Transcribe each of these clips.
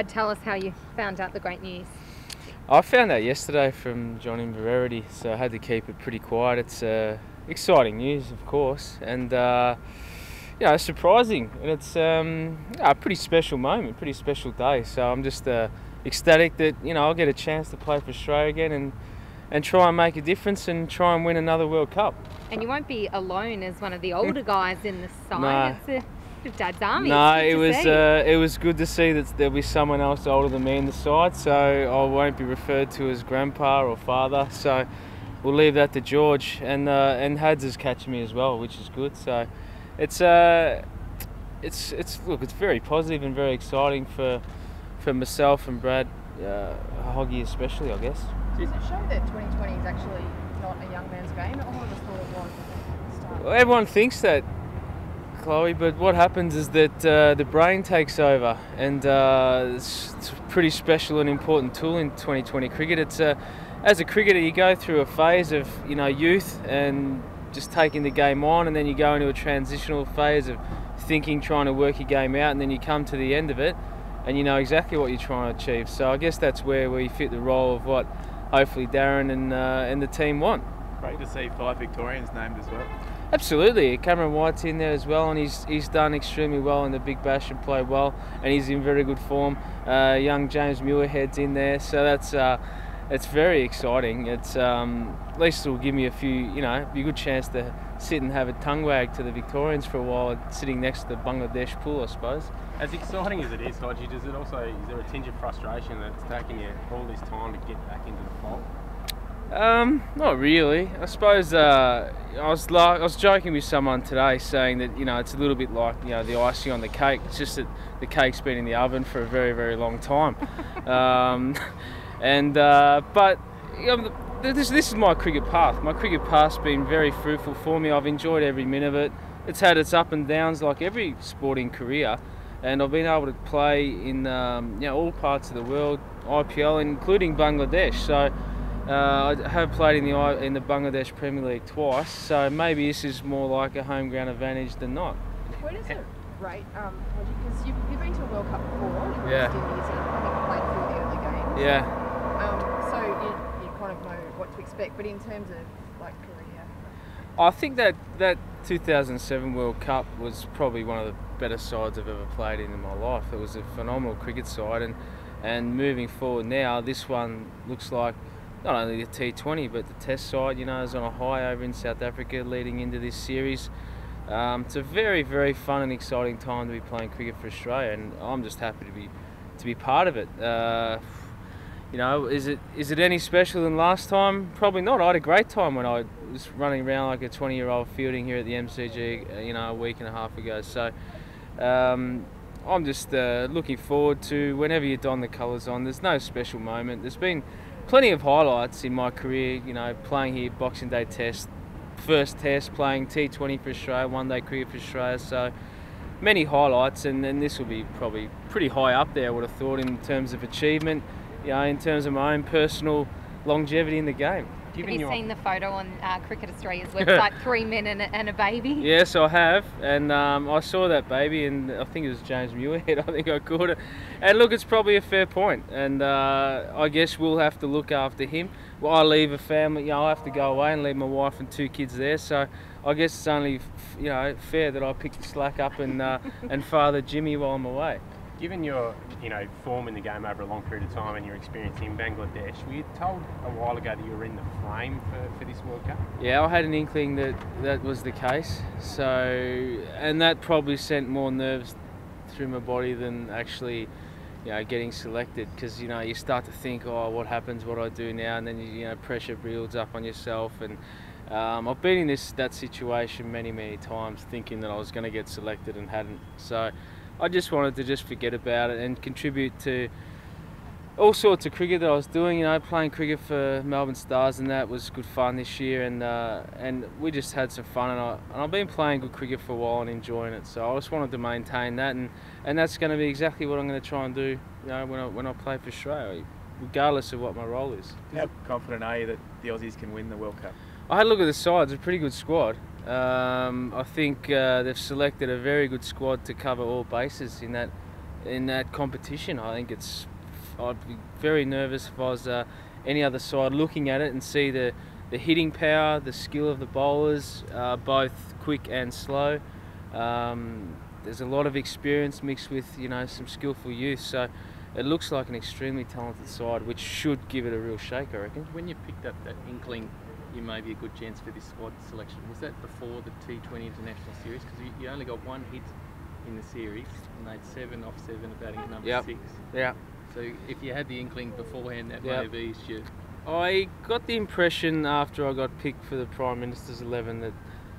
Tell us how you found out the great news. I found out yesterday from John in Verity, so I had to keep it pretty quiet. It's exciting news, of course, and surprising, and it's a pretty special moment, pretty special day. So I'm just ecstatic that I'll get a chance to play for Australia again and try and make a difference and try and win another World Cup. And you won't be alone as one of the older guys in the side. No. It's a bit of Dad's army. No, it was good to see that there'll be someone else older than me in the side, so I won't be referred to as grandpa or father. So we'll leave that to George, and Hodge is catching me as well, which is good. So it's very positive and very exciting for myself and Brad, Hoggy especially, I guess. Does it show that 2020 is actually not a young man's game? All of us thought it was at the start. Well, everyone thinks that, Chloe, but what happens is that the brain takes over, and it's a pretty special and important tool in 2020 cricket. As a cricketer, you go through a phase of youth and just taking the game on, and then you go into a transitional phase of thinking, trying to work your game out, and then you come to the end of it and you know exactly what you're trying to achieve. So I guess that's where we fit the role of what hopefully Darren and the team want. Great to see 5 Victorians named as well. Absolutely, Cameron White's in there as well, and he's done extremely well in the Big Bash and played well, and he's in very good form. Young James Muirhead's in there, so that's it's very exciting. It's at least it'll give me be a good chance to sit and have a tongue wag to the Victorians for a while, sitting next to the Bangladesh pool, I suppose. As exciting as it is, Hodge, is there a tinge of frustration that it's taken you all this time to get back into the fold? Not really. I suppose I was joking with someone today, saying that it's a little bit like the icing on the cake. It's just that the cake's been in the oven for a very, very long time. But this is my cricket path. My cricket path's been very fruitful for me. I've enjoyed every minute of it. It's had its up and downs like every sporting career, and I've been able to play in all parts of the world, IPL, including Bangladesh. So I have played in the Bangladesh Premier League twice. So maybe this is more like a home ground advantage than not. Where does it rate, because you've been to a World Cup before? Yeah. I think you played through the early games. Yeah. So you kind of know what to expect, but in terms of career, I think that 2007 World Cup was probably one of the better sides I've ever played in my life. It was a phenomenal cricket side, and moving forward now, this one looks like not only the T20 but the Test side. Is on a high over in South Africa leading into this series. It's a very, very fun and exciting time to be playing cricket for Australia, and I'm just happy to be part of it. Is it any special than last time? Probably not. I had a great time when I was running around like a 20-year-old fielding here at the MCG, a week and a half ago. So I'm just looking forward to whenever you don the colours on. There's no special moment. There's been plenty of highlights in my career, playing here Boxing Day Test, first Test, playing T20 for Australia, one-day cricket for Australia. So many highlights, and this will be probably pretty high up there, I would have thought, in terms of achievement. In terms of my own personal longevity in the game. Have you seen the photo on Cricket Australia's website, 3 men and a baby? Yes, I have, and I saw that baby, and I think it was James Muirhead, I think I caught it. And look, it's probably a fair point, and I guess we'll have to look after him. Well, I leave a family, I have to go away and leave my wife and 2 kids there, so I guess it's only fair that I pick the slack up and father Jimmy while I'm away. Given your form in the game over a long period of time and your experience in Bangladesh, were you told a while ago that you were in the frame for this World Cup? Yeah, I had an inkling that was the case. So, and that probably sent more nerves through my body than actually getting selected, because you start to think, oh, what happens, what do I do now, and then pressure builds up on yourself. And I've been in that situation many times, thinking that I was going to get selected and hadn't. So I just wanted to forget about it and contribute to all sorts of cricket that I was doing. Playing cricket for Melbourne Stars, and that was good fun this year. And we just had some fun, and I've been playing good cricket for a while and enjoying it. So I just wanted to maintain that, and that's going to be exactly what I'm going to try and do. When I play for Australia, regardless of what my role is. How confident are you that the Aussies can win the World Cup? I had a look at the side. It's a pretty good squad. I think they've selected a very good squad to cover all bases in that in that competition. I think I'd be very nervous if I was any other side looking at it and see the hitting power, the skill of the bowlers, both quick and slow. There's a lot of experience mixed with some skillful youth, so it looks like an extremely talented side, which should give it a real shake, I reckon. When you picked up that inkling, you may be a good chance for this squad selection. Was that before the T20 International Series? Because you only got one hit in the series, and they'd 7 off 7 batting at number 6. Yeah. So if you had the inkling beforehand, that may have eased you. I got the impression after I got picked for the Prime Minister's 11 that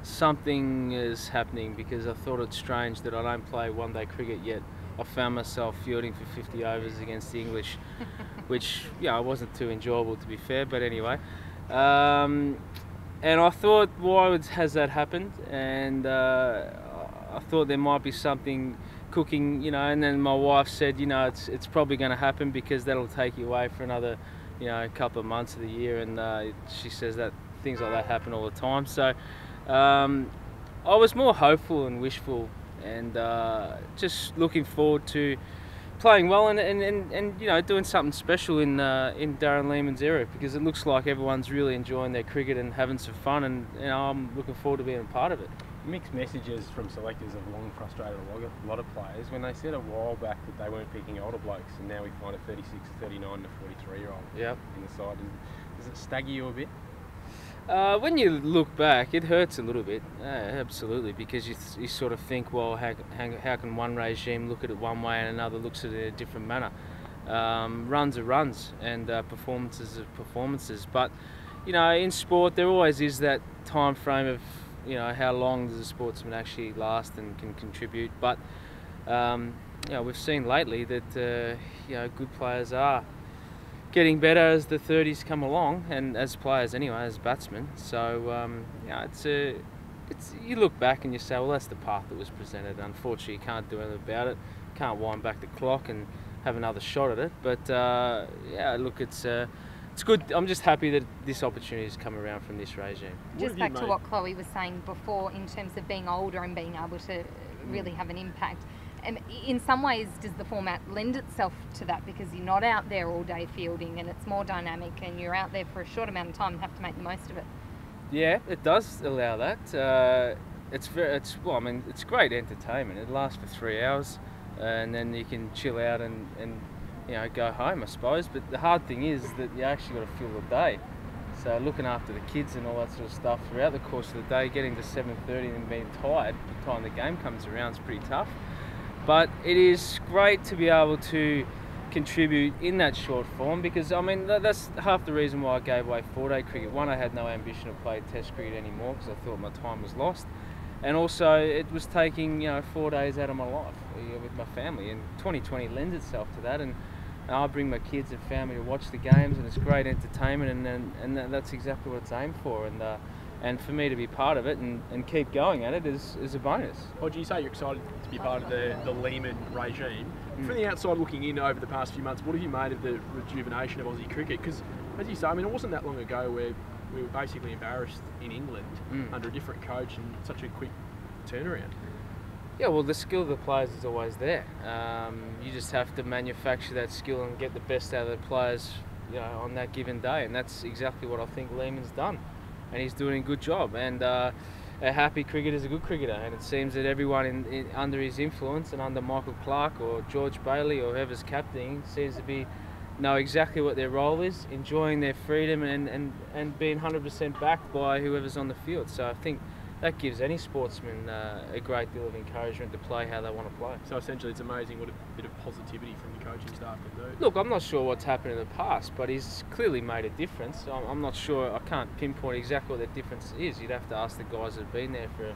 something is happening, because I thought it strange that I don't play one-day cricket yet. I found myself fielding for 50 overs against the English, which wasn't too enjoyable, to be fair, but anyway. And I thought, why has that happened? And I thought there might be something cooking, and then my wife said, it's probably going to happen, because that'll take you away for another couple of months of the year, and she says that things like that happen all the time. So I was more hopeful and wishful, and just looking forward to playing well and doing something special in Darren Lehmann's era, because it looks like everyone's really enjoying their cricket and having some fun, and I'm looking forward to being a part of it. Mixed messages from selectors have long frustrated a lot of players when they said a while back that they weren't picking older blokes, and now we find a 36, 39 and a 43-year-old in the side. Does it stagger you a bit? When you look back, it hurts a little bit, absolutely, because you sort of think, well, how can one regime look at it one way and another looks at it in a different manner? Runs are runs, and performances are performances. But, in sport, there always is that time frame of, how long does a sportsman actually last and can contribute. But, we've seen lately that, good players are getting better as the 30s come along, and as players anyway, as batsmen. So it's you look back and you say, well, that's the path that was presented. Unfortunately, you can't do anything about it. Can't wind back the clock and have another shot at it. But look, it's good. I'm just happy that this opportunity has come around from this regime. Just back to what Chloe was saying before, in terms of being older and being able to really have an impact. And in some ways, does the format lend itself to that, because you're not out there all day fielding, and it's more dynamic, and you're out there for a short amount of time and have to make the most of it? Yeah, it does allow that. It's great entertainment. It lasts for 3 hours, and then you can chill out and go home, I suppose. But the hard thing is that you actually got to fill the day. So looking after the kids and all that sort of stuff throughout the course of the day, getting to 7:30 and being tired by the time the game comes around is pretty tough. But it is great to be able to contribute in that short form, because that's half the reason why I gave away 4-day cricket. One, I had no ambition to play Test cricket anymore, because I thought my time was lost, and also it was taking 4 days out of my life with my family, and 2020 lends itself to that. And I bring my kids and family to watch the games, and it's great entertainment, and that's exactly what it's aimed for. And for me to be part of it and keep going at it is a bonus. Hodge, you say you're excited to be part of the Lehmann regime. From the outside looking in over the past few months, what have you made of the rejuvenation of Aussie cricket? Because, as you say, it wasn't that long ago where we were basically embarrassed in England under a different coach and such a quick turnaround. Yeah, well, the skill of the players is always there. You just have to manufacture that skill and get the best out of the players, on that given day, and that's exactly what I think Lehmann's done. And he's doing a good job, and a happy cricketer is a good cricketer, and it seems that everyone under his influence and under Michael Clarke or George Bailey or whoever's captaining seems to know exactly what their role is, enjoying their freedom and being 100% backed by whoever's on the field. So I think that gives any sportsman a great deal of encouragement to play how they want to play. So essentially, it's amazing what a bit of positivity from the coaching staff can do. Look, I'm not sure what's happened in the past, but he's clearly made a difference. I'm not sure. I can't pinpoint exactly what that difference is. You'd have to ask the guys that have been there for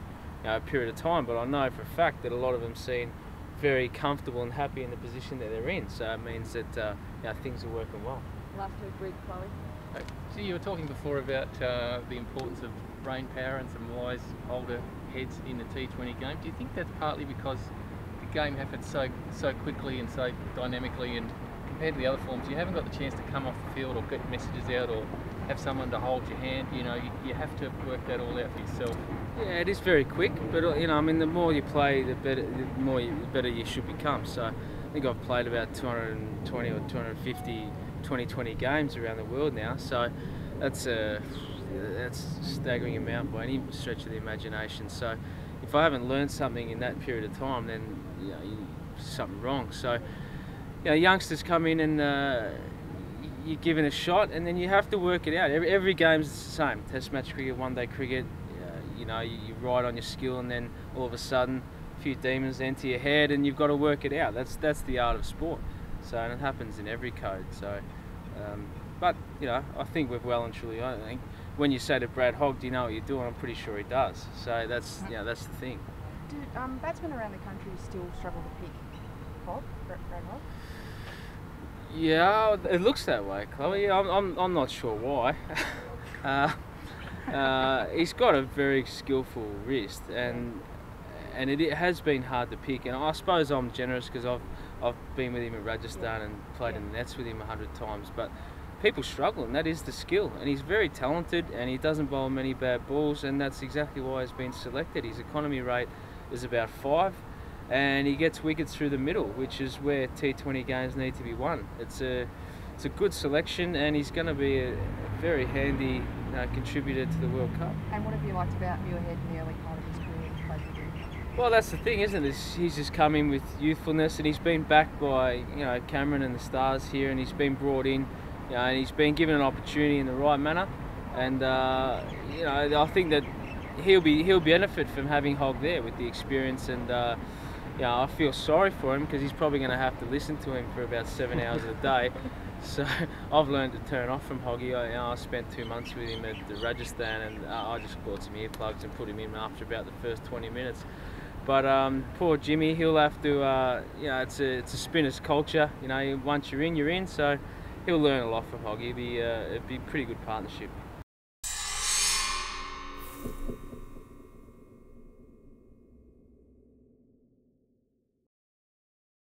a period of time. But I know for a fact that a lot of them seem very comfortable and happy in the position that they're in. So it means that things are working well. Last week, Chloe. So you were talking before about the importance of brain power and some wise older heads in the T20 game. Do you think that's partly because the game happens so quickly and so dynamically, and compared to the other forms, you haven't got the chance to come off the field or get messages out or have someone to hold your hand? You have to work that all out for yourself. Yeah, it is very quick, but the more you play, the better you should become. So think I've played about 220 or 250 2020 games around the world now, so that's a staggering amount by any stretch of the imagination. So if I haven't learned something in that period of time, then something wrong. So youngsters come in and you're given a shot, and then you have to work it out. Every game's the same. Test match cricket, one-day cricket. You ride on your skill, and then all of a sudden a few demons enter your head, and you've got to work it out. That's the art of sport. So, and it happens in every code. So, but I think we've well and truly. I think when you say to Brad Hogg, "Do you know what you're doing?" I'm pretty sure he does. So that's the thing. Do batsmen around the country still struggle to pick Brad Hogg? Yeah, it looks that way, Chloe. I'm not sure why. He's got a very skillful wrist, and it has been hard to pick. And I suppose I'm generous because I've been with him at Rajasthan and played in the nets with him 100 times. But people struggle, and that is the skill. And he's very talented, and he doesn't bowl many bad balls, and that's exactly why he's been selected. His economy rate is about 5. And he gets wickets through the middle, which is where T20 games need to be won. It's a good selection, and he's going to be a very handy contributor to the World Cup. And what have you liked about Muirhead in the early part of his career? Well, that's the thing, isn't it? He's just come in with youthfulness, and he's been backed by Cameron and the stars here, and he's been brought in, and he's been given an opportunity in the right manner. And I think that he'll benefit from having Hogg there with the experience, and I feel sorry for him because he's probably going to have to listen to him for about 7 hours a day. So I've learned to turn off from Hoggy. I spent 2 months with him at Rajasthan, and I just bought some earplugs and put him in after about the first 20 minutes. But poor Jimmy, he'll have to. It's a spinner's culture. Once you're in, you're in. So he'll learn a lot from Hoggy. It'd be a pretty good partnership.